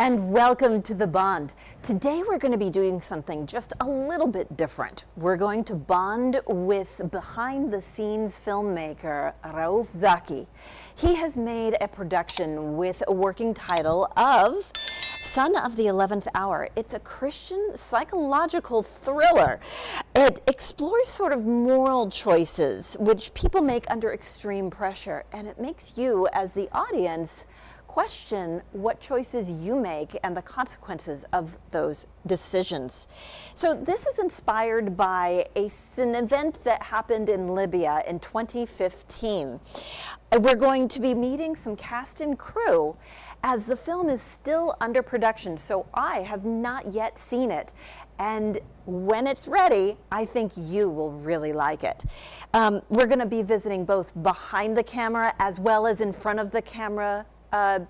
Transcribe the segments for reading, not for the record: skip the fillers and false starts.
And welcome to The Bond. Today we're going to be doing something just a little bit different. We're going to bond with behind-the-scenes filmmaker Raouf Zaki. He has made a production with a working title of Son of the 11th Hour. It's a Christian psychological thriller. It explores sort of moral choices which people make under extreme pressure, and it makes you, as the audience, question what choices you make and the consequences of those decisions. So this is inspired by an event that happened in Libya in 2015. We're going to be meeting some cast and crew as the film is still under production, so I have not yet seen it. And when it's ready, I think you will really like it. We're going to be visiting both behind the camera as well as in front of the camera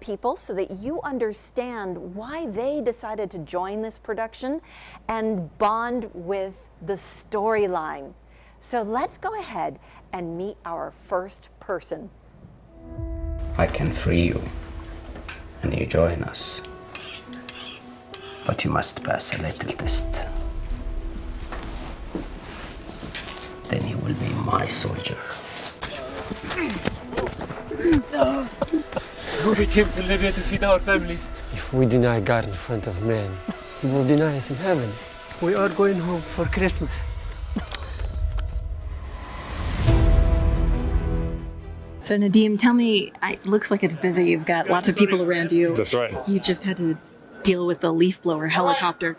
people, so that you understand why they decided to join this production and bond with the storyline. So let's go ahead and meet our first person. I can free you, and you join us. But you must pass a little test. Then you will be my soldier. We came to Libya to feed our families. If we deny God in front of man, He will deny us in heaven. We are going home for Christmas. So Nadim, tell me, it looks like it's busy. You've got lots of people around you. That's right. You just had to deal with the leaf blower helicopter.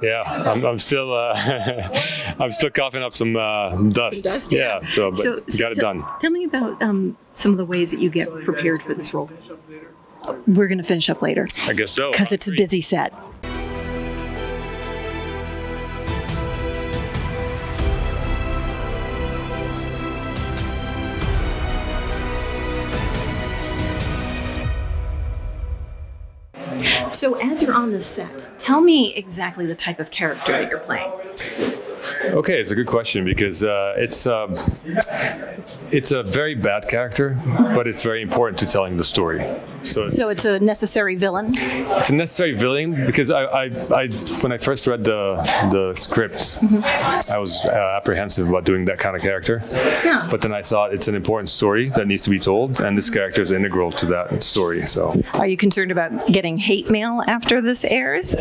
Yeah, I'm still I'm still coughing up some dust. Some dust, yeah. So got it done. Tell me about some of the ways that you get prepared for this role. We're going to finish up later. I guess so. Because it's a busy set. So as you're on the set, tell me exactly the type of character that you're playing. Okay, it's a good question because it's a very bad character, but it's very important to telling the story. So it's a necessary villain? It's a necessary villain because I when I first read the script, I was apprehensive about doing that kind of character. Yeah. But then I thought it's an important story that needs to be told, and this character is integral to that story. So, are you concerned about getting hate mail after this airs?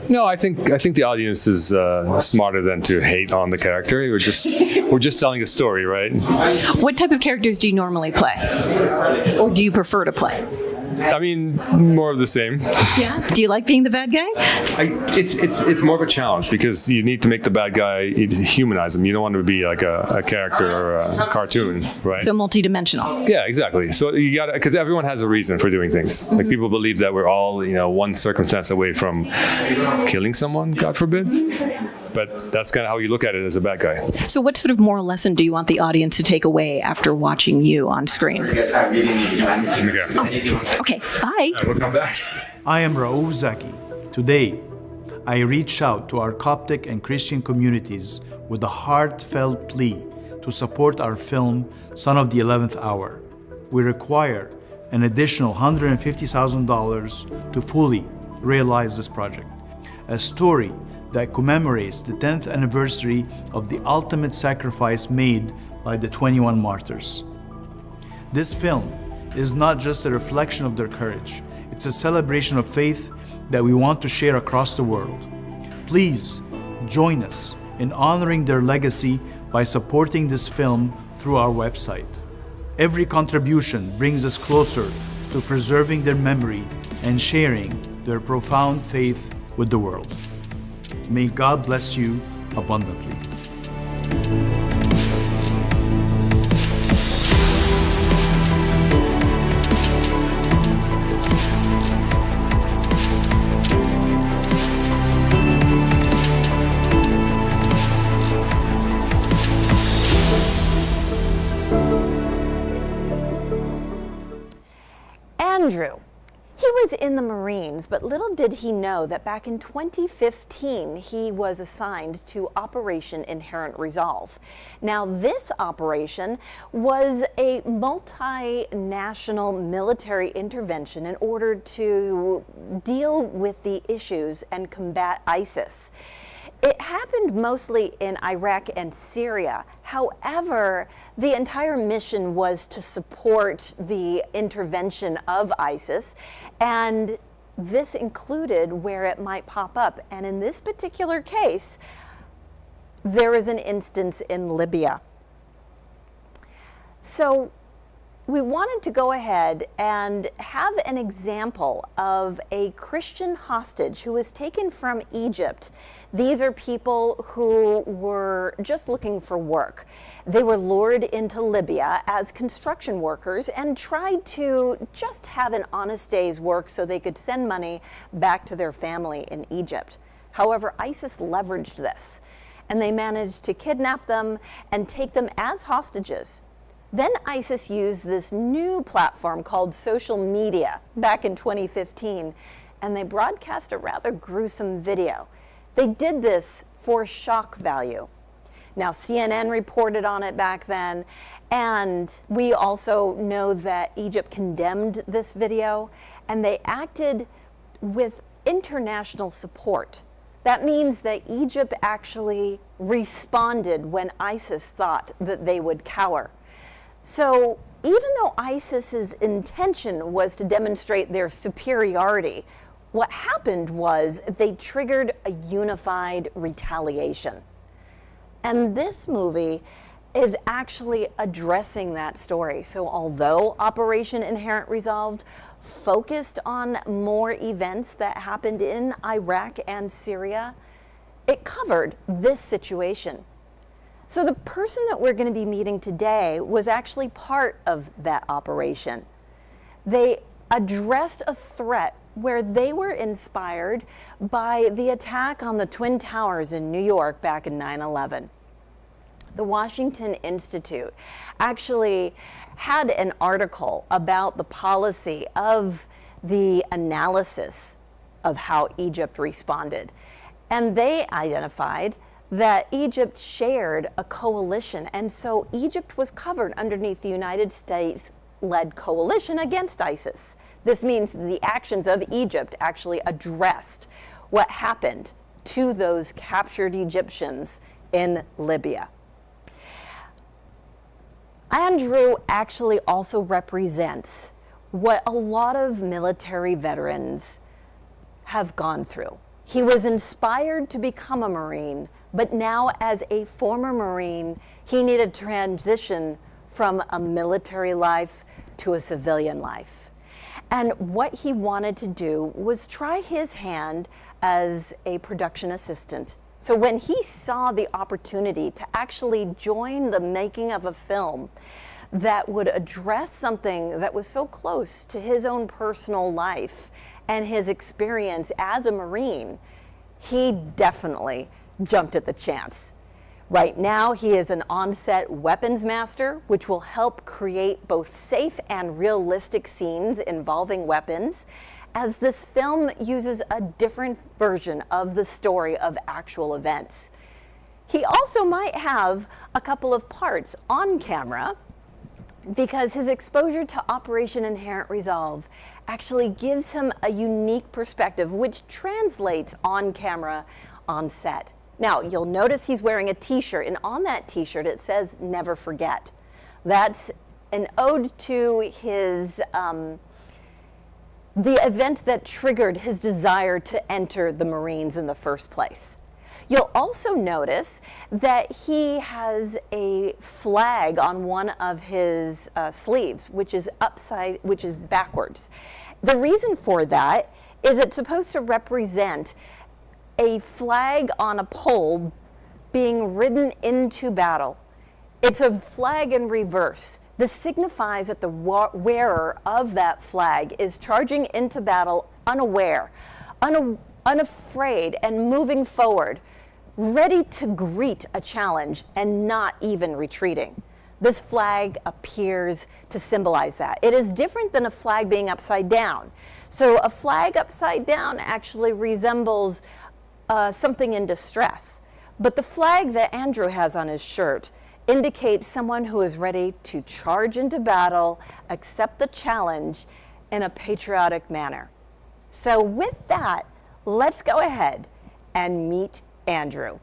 No, I think the audience is smarter than to hate on the character. We're just telling a story, right? What type of characters do you normally play, or do you prefer to play? I mean, more of the same. Yeah. Do you like being the bad guy? It's more of a challenge because you need to make the bad guy, humanize him. You don't want him to be like a character or a cartoon, right? So multi-dimensional. Yeah, exactly. So you got to, because everyone has a reason for doing things. Like people believe that we're all, one circumstance away from killing someone, God forbid. But that's kind of how you look at it as a bad guy. So what sort of moral lesson do you want the audience to take away after watching you on screen? Okay, Okay, bye. we'll come back. I am Raouf Zaki. Today, I reach out to our Coptic and Christian communities with a heartfelt plea to support our film, Son of the 11th Hour. We require an additional $150,000 to fully realize this project. A story that commemorates the 10th anniversary of the ultimate sacrifice made by the 21 martyrs. This film is not just a reflection of their courage, it's a celebration of faith that we want to share across the world. Please join us in honoring their legacy by supporting this film through our website. Every contribution brings us closer to preserving their memory and sharing their profound faith with the world. May God bless you abundantly. Andrew. He was in the Marines, but little did he know that back in 2015, he was assigned to Operation Inherent Resolve. Now, this operation was a multinational military intervention in order to deal with the issues and combat ISIS. It happened mostly in Iraq and Syria. However, the entire mission was to support the intervention of ISIS, and this included where it might pop up. And in this particular case, there is an instance in Libya. So we wanted to go ahead and have an example of a Christian hostage who was taken from Egypt. These are people who were just looking for work. They were lured into Libya as construction workers and tried to just have an honest day's work so they could send money back to their family in Egypt. However, ISIS leveraged this, and they managed to kidnap them and take them as hostages. Then ISIS used this new platform called social media back in 2015, and they broadcast a rather gruesome video. They did this for shock value. Now, CNN reported on it back then, and we also know that Egypt condemned this video, and they acted with international support. That means that Egypt actually responded when ISIS thought that they would cower. So even though ISIS's intention was to demonstrate their superiority, what happened was they triggered a unified retaliation. And this movie is actually addressing that story. So although Operation Inherent Resolve focused on more events that happened in Iraq and Syria, it covered this situation. So the person that we're going to be meeting today was actually part of that operation. They addressed a threat where they were inspired by the attack on the Twin Towers in New York back in 9/11. The Washington Institute actually had an article about the policy of the analysis of how Egypt responded. And they identified that Egypt shared a coalition, and so Egypt was covered underneath the United States-led coalition against ISIS. This means the actions of Egypt actually addressed what happened to those captured Egyptians in Libya. Andrew actually also represents what a lot of military veterans have gone through. He was inspired to become a Marine, but now as a former Marine, he needed to transition from a military life to a civilian life. And what he wanted to do was try his hand as a production assistant. So when he saw the opportunity to actually join the making of a film that would address something that was so close to his own personal life and his experience as a Marine, he definitely jumped at the chance. Right now, he is an on-set weapons master, which will help create both safe and realistic scenes involving weapons, as this film uses a different version of the story of actual events. He also might have a couple of parts on camera because his exposure to Operation Inherent Resolve actually gives him a unique perspective, which translates on camera, on set. Now, you'll notice he's wearing a t-shirt, and on that t-shirt it says, "Never forget." That's an ode to his, the event that triggered his desire to enter the Marines in the first place. You'll also notice that he has a flag on one of his sleeves, which is backwards. The reason for that is it's supposed to represent a flag on a pole being ridden into battle. It's a flag in reverse. This signifies that the wearer of that flag is charging into battle unaware, unafraid, and moving forward, ready to greet a challenge and not even retreating. This flag appears to symbolize that. It is different than a flag being upside down. So a flag upside down actually resembles something in distress. But the flag that Andrew has on his shirt indicates someone who is ready to charge into battle, accept the challenge in a patriotic manner. So with that, let's go ahead and meet Andrew.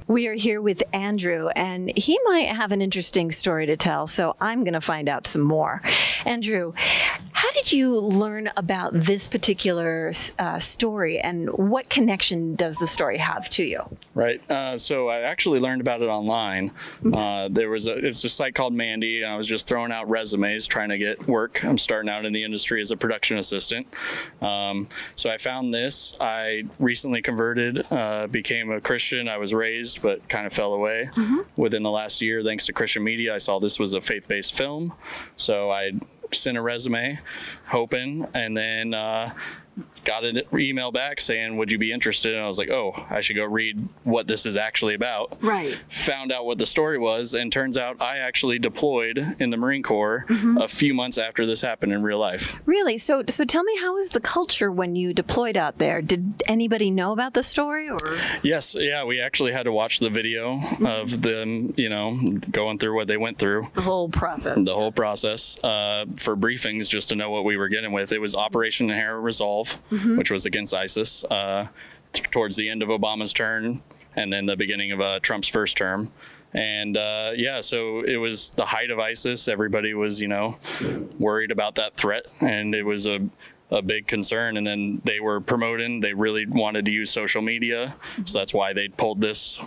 We are here with Andrew, and he might have an interesting story to tell, so I'm going to find out some more. Andrew, how did you learn about this particular story, and what connection does the story have to you? Right. So I actually learned about it online. It's a site called Mandy, and I was just throwing out resumes trying to get work. I'm starting out in the industry as a production assistant. So I found this. I recently converted, became a Christian. I was raised, but kind of fell away within the last year. Thanks to Christian media, I saw this was a faith-based film. So I sent a resume hoping, and then got an email back saying, would you be interested? And I was like, oh, I should go read what this is actually about. Right. Found out what the story was, and turns out I actually deployed in the Marine Corps a few months after this happened in real life. Really? So tell me, how was the culture when you deployed out there? Did anybody know about the story? Or? Yes. Yeah, we actually had to watch the video of them, going through what they went through. The whole process. The whole process for briefings, just to know what we were getting with. It was Operation Inherent Resolve, which was against ISIS towards the end of Obama's term and then the beginning of Trump's first term. And so it was the height of ISIS. Everybody was, worried about that threat, and it was a big concern. And then they were promoting, they really wanted to use social media. So that's why they pulled this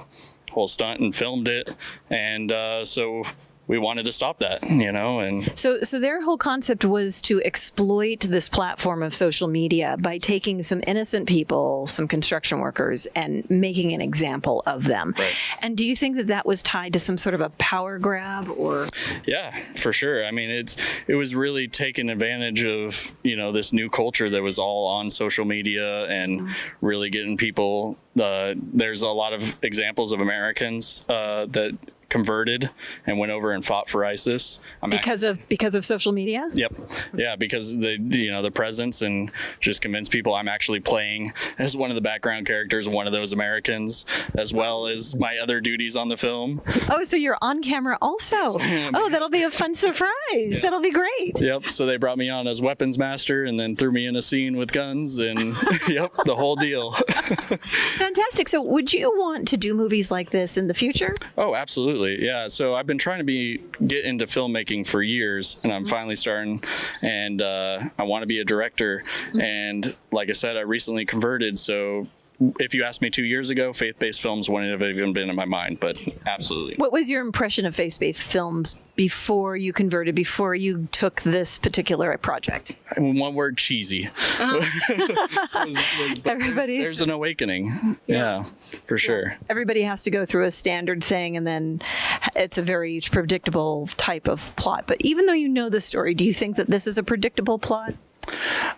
whole stunt and filmed it. And so we wanted to stop that, and so their whole concept was to exploit this platform of social media by taking some innocent people, some construction workers, and making an example of them. Right. And do you think that that was tied to some sort of a power grab, or? Yeah, for sure. I mean, it was really taking advantage of, this new culture that was all on social media and really getting people. There's a lot of examples of Americans that converted and went over and fought for ISIS. Because of social media? Yep. Yeah, because the presence, and just convince people I'm actually playing as one of the background characters, one of those Americans, as well as my other duties on the film. Oh, so you're on camera also. Oh, that'll be a fun surprise. Yeah. That'll be great. Yep. So they brought me on as weapons master and then threw me in a scene with guns and yep, the whole deal. Fantastic. So would you want to do movies like this in the future? Oh, absolutely. Yeah. So I've been trying to get into filmmaking for years, and I'm finally starting, and I want to be a director. And like I said, I recently converted. So if you asked me 2 years ago, faith-based films wouldn't have even been in my mind, but absolutely. What was your impression of faith-based films before you converted, before you took this particular project? One word, cheesy. There's an awakening. Yeah, for sure. Everybody has to go through a standard thing, and then it's a very predictable type of plot. But even though you know the story, do you think that this is a predictable plot?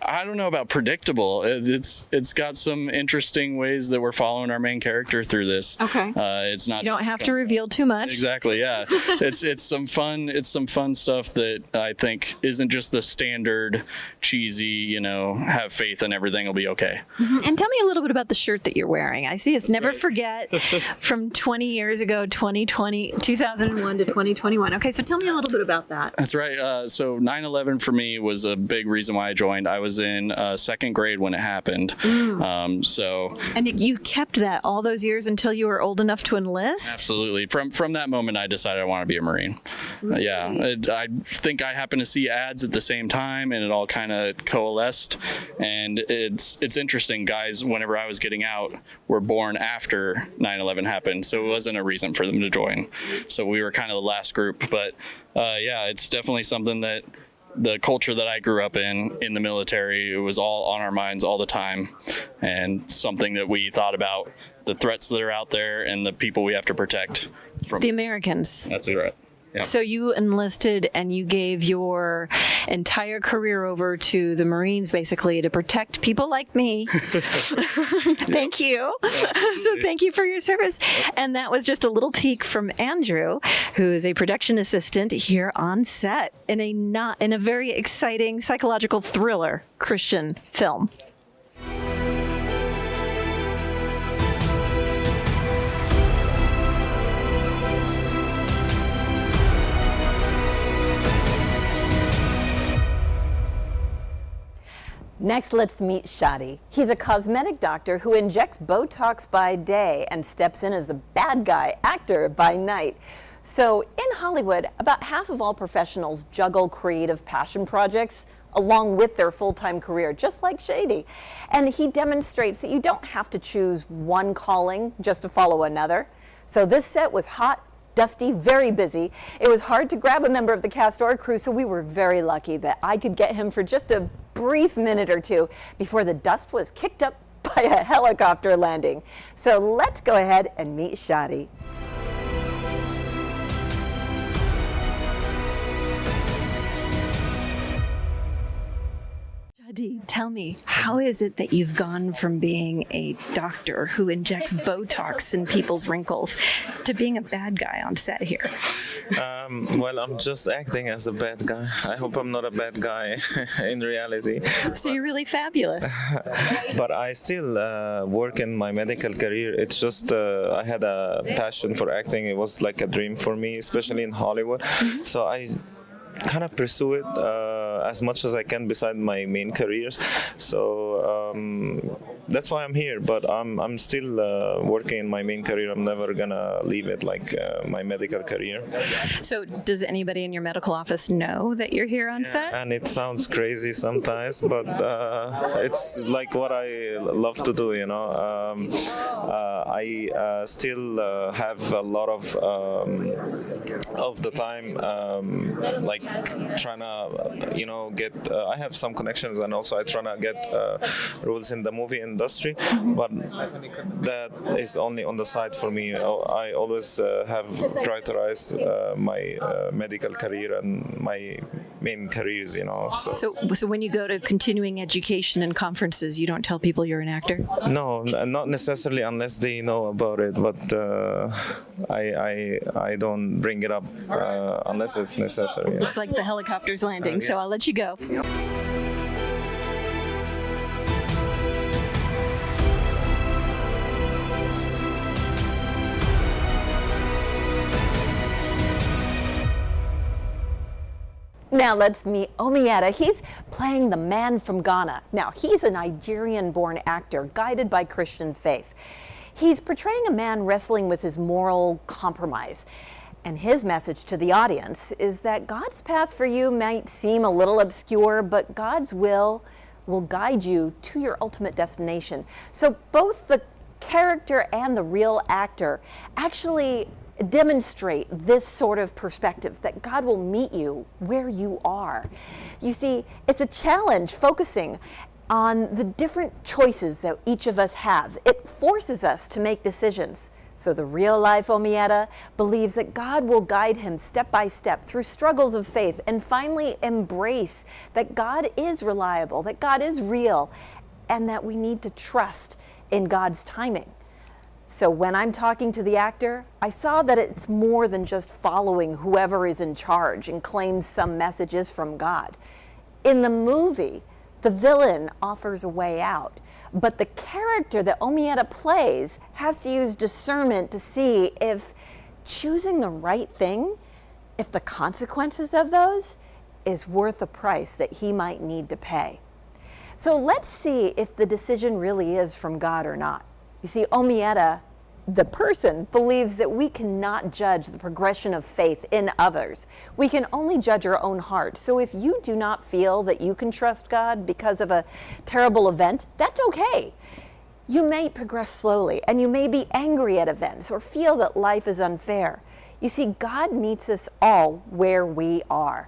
I don't know about predictable. It's got some interesting ways that we're following our main character through this. Okay. It's not. You don't have to reveal too much. Exactly. Yeah. It's some fun stuff that I think isn't just the standard cheesy. Have faith and everything will be okay. Mm-hmm. And tell me a little bit about the shirt that you're wearing. I see it's Never Forget from 20 years ago, 2001 to 2021. Okay, so tell me a little bit about that. That's right. So 9/11 for me was a big reason why I joined. I was in second grade when it happened. And you kept that all those years until you were old enough to enlist? Absolutely. From that moment, I decided I want to be a Marine. Really? I think I happened to see ads at the same time, and it all kind of coalesced. And it's interesting, guys, whenever I was getting out, were born after 9/11 happened, so it wasn't a reason for them to join. So we were kind of the last group. But it's definitely something that the culture that I grew up in the military, it was all on our minds all the time, and something that we thought about, the threats that are out there and the people we have to protect. The Americans. That's right. Yep. So you enlisted and you gave your entire career over to the Marines, basically, to protect people like me. Thank you. So thank you for your service. And that was just a little peek from Andrew, who is a production assistant here on set in a very exciting psychological thriller Christian film. Next, let's meet Shadi. He's a cosmetic doctor who injects Botox by day and steps in as the bad guy actor by night. So in Hollywood, about half of all professionals juggle creative passion projects along with their full-time career, just like Shadi. And he demonstrates that you don't have to choose one calling just to follow another. So this set was hot, dusty, very busy. It was hard to grab a member of the cast or crew, so we were very lucky that I could get him for just a brief minute or two before the dust was kicked up by a helicopter landing. So let's go ahead and meet Shadi. Shadi, tell me, how is it that you've gone from being a doctor who injects Botox in people's wrinkles to being a bad guy on set here? Well, I'm just acting as a bad guy. I hope I'm not a bad guy in reality. So you're really fabulous. But I still work in my medical career. It's just I had a passion for acting. It was like a dream for me, especially in Hollywood. So I kind of pursue it as much as I can beside my main careers. So that's why I'm here. But I'm still working in my main career. I'm never gonna leave it, like my medical career. So does anybody in your medical office know that you're here on set? And it sounds crazy sometimes, but it's like what I love to do, you know. I still have a lot of the time, like trying to, you know, get. I have some connections, and also I trying to get roles in the movie industry, but that is only on the side for me. I always have prioritized my medical career and my main careers, you know. So when you go to continuing education and conferences, you don't tell people you're an actor? No, not necessarily unless they know about it, but I don't bring it up unless it's necessary. Looks like the helicopter's landing, so I'll let you go. Now let's meet Omieta. He's playing the man from Ghana. Now he's a Nigerian-born actor guided by Christian faith. He's portraying a man wrestling with his moral compromise. And his message to the audience is that God's path for you might seem a little obscure, but God's will guide you to your ultimate destination. So both the character and the real actor actually demonstrate this sort of perspective, that God will meet you where you are. You see, it's a challenge focusing on the different choices that each of us have. It forces us to make decisions. So the real life Omieta believes that God will guide him step by step through struggles of faith and finally embrace that God is reliable, that God is real, and that we need to trust in God's timing. So when I'm talking to the actor, I saw that it's more than just following whoever is in charge and claims some messages from God. In the movie, the villain offers a way out, but the character that Omieta plays has to use discernment to see if choosing the right thing, if the consequences of those is worth the price that he might need to pay. So let's see if the decision really is from God or not. You see, Omieta, the person, believes that we cannot judge the progression of faith in others. We can only judge our own heart. So if you do not feel that you can trust God because of a terrible event, that's okay. You may progress slowly, and you may be angry at events or feel that life is unfair. You see, God meets us all where we are.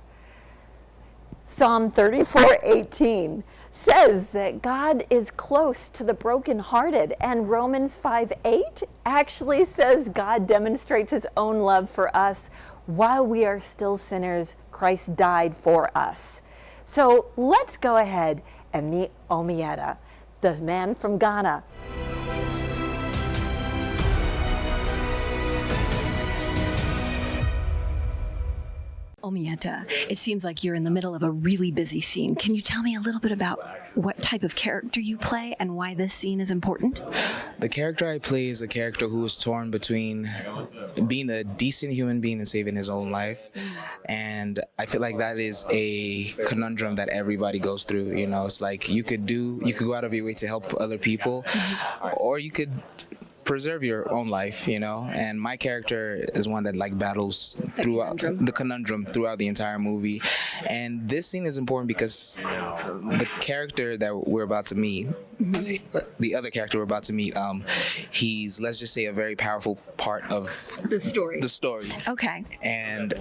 Psalm 34:18 says that God is close to the brokenhearted, and Romans 5:8 actually says God demonstrates his own love for us while we are still sinners, Christ died for us. So let's go ahead and meet Omieta, the man from Ghana. Omieta, it seems like you're in the middle of a really busy scene. Can you tell me a little bit about what type of character you play and why this scene is important? The character I play is a character who is torn between being a decent human being and saving his own life. And I feel like that is a conundrum that everybody goes through. You know, it's like you could go out of your way to help other people, or you could preserve your own life, you know. And my character is one that like battles throughout the conundrum throughout the entire movie. And this scene is important because the character that we're about to meet, the other character we're about to meet, he's, let's just say, a very powerful part of The story. Okay. And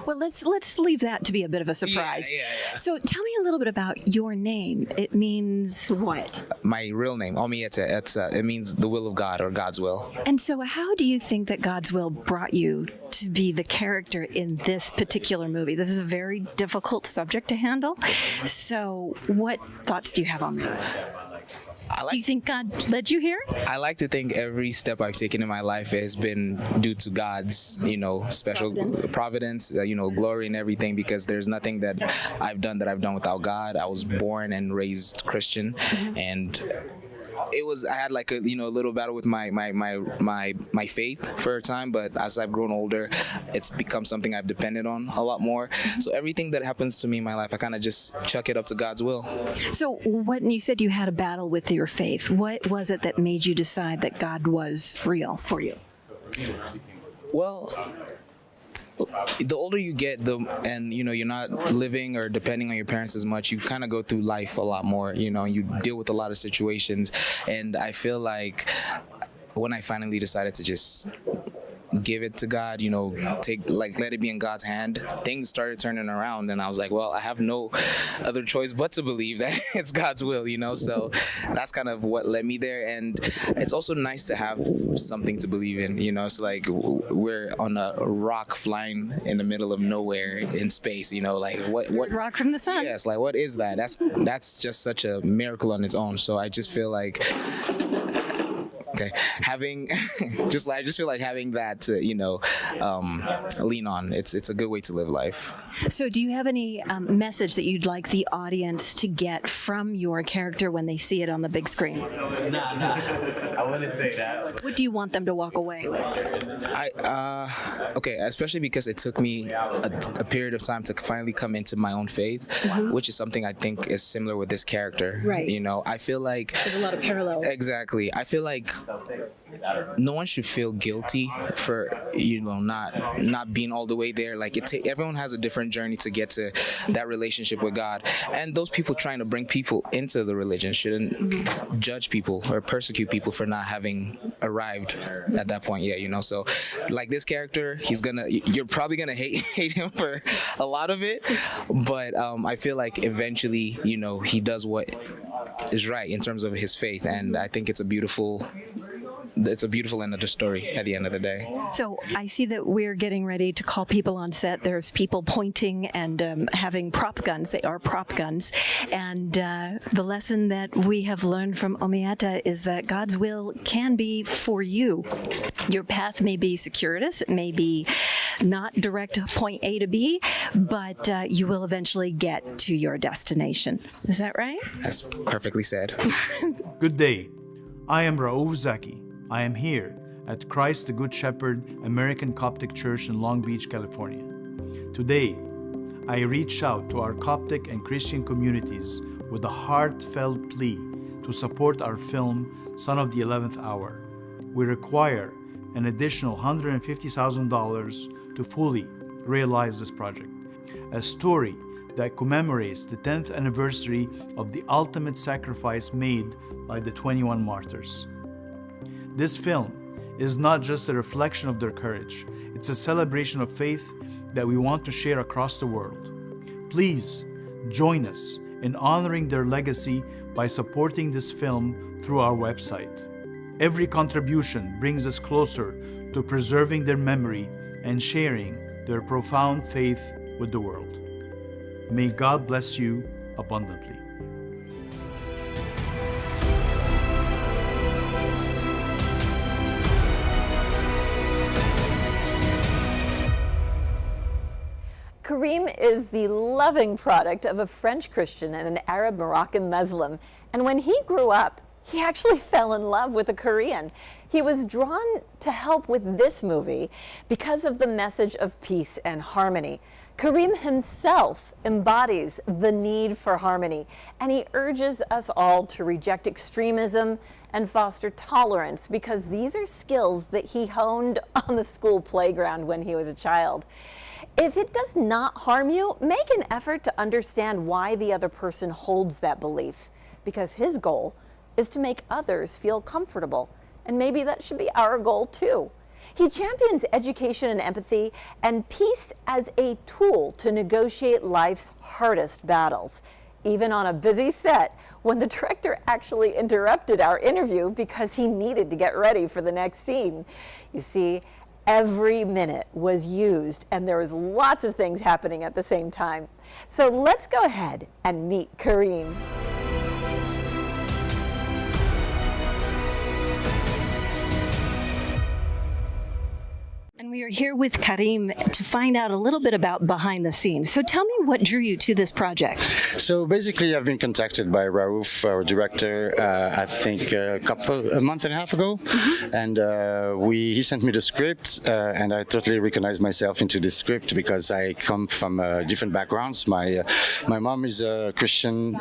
Well, let's leave that to be a bit of a surprise. Yeah. So tell me a little bit about your name. It means what? my real name, Omieta, it means the will of God or God's will. And so how do you think that God's will brought you to be the character in this particular movie? This is a very difficult subject to handle. So what thoughts do you have on that? Do you think God led you here? I like to think every step I've taken in my life has been due to God's, special providence, glory and everything, because there's nothing that I've done without God. I was born and raised Christian, and I had like a little battle with my faith for a time, but as I've grown older, it's become something I've depended on a lot more. So everything that happens to me in my life, I kind of just chuck it up to God's will. So when you said you had a battle with your faith, what was it that made you decide that God was real for you? Well, the older you get, and you're not living or depending on your parents as much, you kind of go through life a lot more, you deal with a lot of situations. And I feel like when I finally decided to just give it to God, let it be in God's hand, things started turning around, and I was like, well, I have no other choice but to believe that it's God's will, so that's kind of what led me there. And it's also nice to have something to believe in, it's like we're on a rock flying in the middle of nowhere in space, like what rock from the sun. Yes, like what is that? That's just such a miracle on its own. So I just feel like having I just feel like having that to lean on, it's a good way to live life. So do you have any message that you'd like the audience to get from your character when they see it on the big screen? I wouldn't say that. What do you want them to walk away with? Especially because it took me a period of time to finally come into my own faith, which is something I think is similar with this character. Right. I feel like there's a lot of parallels. Exactly. I feel like no one should feel guilty for not being all the way there. Like everyone has a different journey to get to that relationship with God, and those people trying to bring people into the religion shouldn't judge people or persecute people for not having arrived at that point yet. So like this character, you're probably gonna hate him for a lot of it, but I feel like eventually he does what is right in terms of his faith, and I think it's a beautiful end of the story at the end of the day. So I see that we're getting ready to call people on set. There's people pointing and having prop guns. They are prop guns. And the lesson that we have learned from Omieta is that God's will can be for you. Your path may be circuitous. It may be not direct point A to B, but you will eventually get to your destination. Is that right? That's perfectly said. Good day. I am Raouf Zaki. I am here at Christ the Good Shepherd American Coptic Church in Long Beach, California. Today, I reach out to our Coptic and Christian communities with a heartfelt plea to support our film, Son of the 11th Hour. We require an additional $150,000 to fully realize this project, a story that commemorates the 10th anniversary of the ultimate sacrifice made by the 21 martyrs. This film is not just a reflection of their courage, it's a celebration of faith that we want to share across the world. Please join us in honoring their legacy by supporting this film through our website. Every contribution brings us closer to preserving their memory and sharing their profound faith with the world. May God bless you abundantly. Karim is the loving product of a French Christian and an Arab Moroccan Muslim. And when he grew up, he actually fell in love with a Korean. He was drawn to help with this movie because of the message of peace and harmony. Karim himself embodies the need for harmony, and he urges us all to reject extremism and foster tolerance because these are skills that he honed on the school playground when he was a child. If it does not harm you, make an effort to understand why the other person holds that belief, because his goal is to make others feel comfortable, and maybe that should be our goal too. He champions education and empathy and peace as a tool to negotiate life's hardest battles, even on a busy set when the director actually interrupted our interview because he needed to get ready for the next scene. You see, every minute was used, and there was lots of things happening at the same time. So let's go ahead and meet Karim. And we are here with Karim to find out a little bit about behind the scenes. So tell me what drew you to this project. So basically, I've been contacted by Raouf, our director, I think a month and a half ago, and he sent me the script, and I totally recognized myself into the script because I come from different backgrounds. My mom is a Christian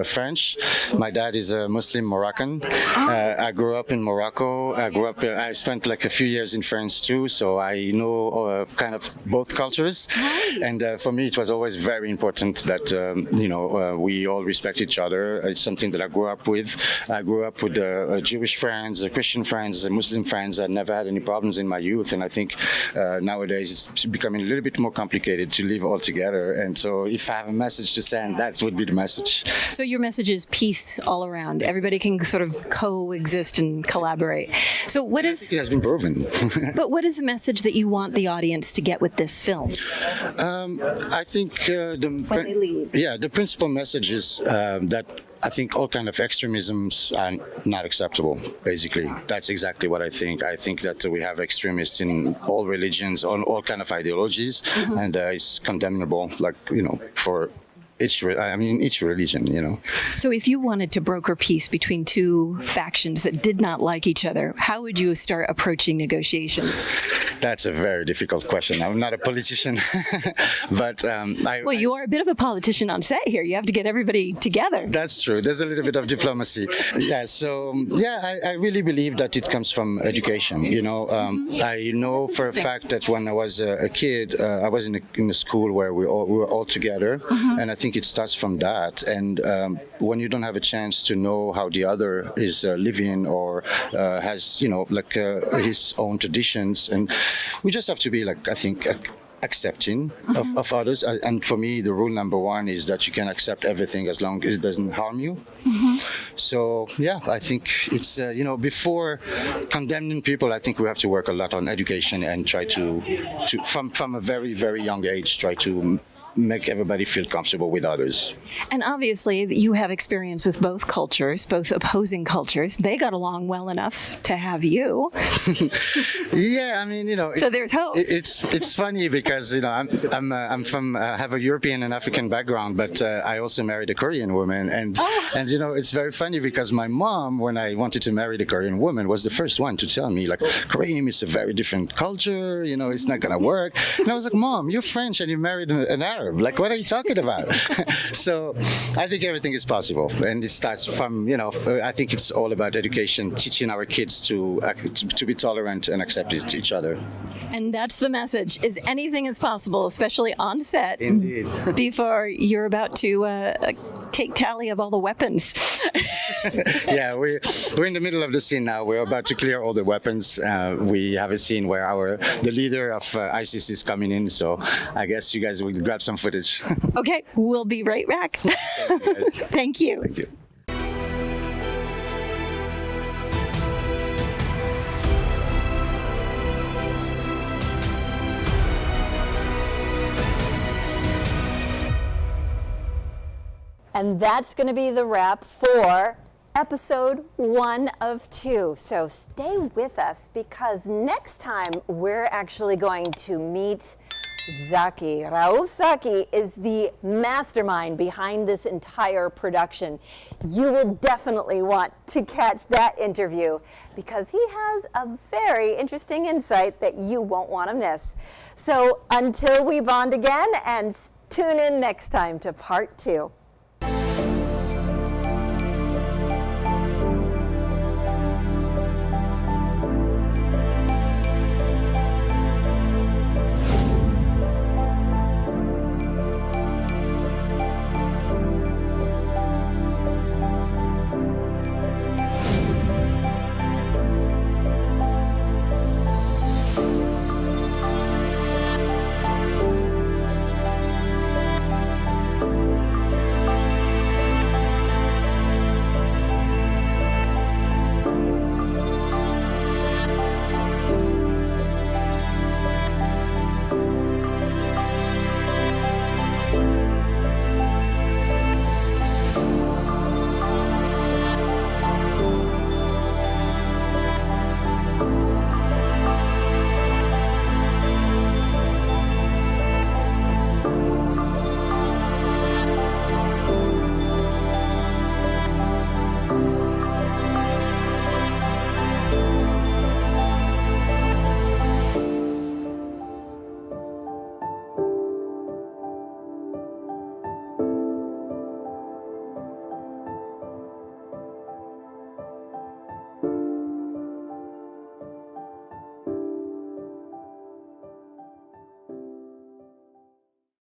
French. My dad is a Muslim Moroccan. I grew up in Morocco. I spent like a few years in France too, so I know kind of both cultures. And for me, it was always very important that we all respect each other. It's something that I grew up with. I grew up with Jewish friends, Christian friends, Muslim friends. I never had any problems in my youth, and I think nowadays it's becoming a little bit more complicated to live all together. And so if I have a message to send, that would be the message. So your message is peace all around. Everybody can sort of coexist and collaborate. So what is... It has been proven. But what is the message that you want the audience to get with this film? I think the principal message is that I think all kind of extremisms are not acceptable, basically. That's exactly what I think. I think that we have extremists in all religions, on all kind of ideologies, and it's condemnable, for each religion, So if you wanted to broker peace between two factions that did not like each other, how would you start approaching negotiations? That's a very difficult question. I'm not a politician, but well, you are a bit of a politician on set here. You have to get everybody together. That's true. There's a little bit of diplomacy. Yeah. So I really believe that it comes from education. I know for a fact that when I was a kid, I was in a school where we were all together, and I think it starts from that. And when you don't have a chance to know how the other is living or has his own traditions, and we just have to be accepting of others. And for me, the rule number one is that you can accept everything as long as it doesn't harm you. So I think it's before condemning people, I think we have to work a lot on education and try to from a very, very young age, try to make everybody feel comfortable with others. And obviously, you have experience with both cultures, both opposing cultures. They got along well enough to have you. Yeah, I mean, So there's hope. It's funny because I'm from I have a European and African background, but I also married a Korean woman, and it's very funny because my mom, when I wanted to marry the Korean woman, was the first one to tell me Korean is a very different culture. It's not gonna work. And I was like, Mom, you're French and you married an Arab. What are you talking about? So I think everything is possible, and it starts from I think it's all about education, teaching our kids to be tolerant and accept each other. And that's the message: is anything is possible, especially on set. Indeed. Before you're about to take tally of all the weapons. Yeah, we're in the middle of the scene now. We're about to clear all the weapons. We have a scene where the leader of ISIS is coming in. So I guess you guys will grab some footage. Okay, we'll be right back. Thank you. Thank you. And that's going to be the wrap for episode 1 of 2. So stay with us, because next time we're actually going to meet Zaki. Raouf Zaki is the mastermind behind this entire production. You will definitely want to catch that interview, because he has a very interesting insight that you won't want to miss. So until we bond again, and tune in next time to part 2.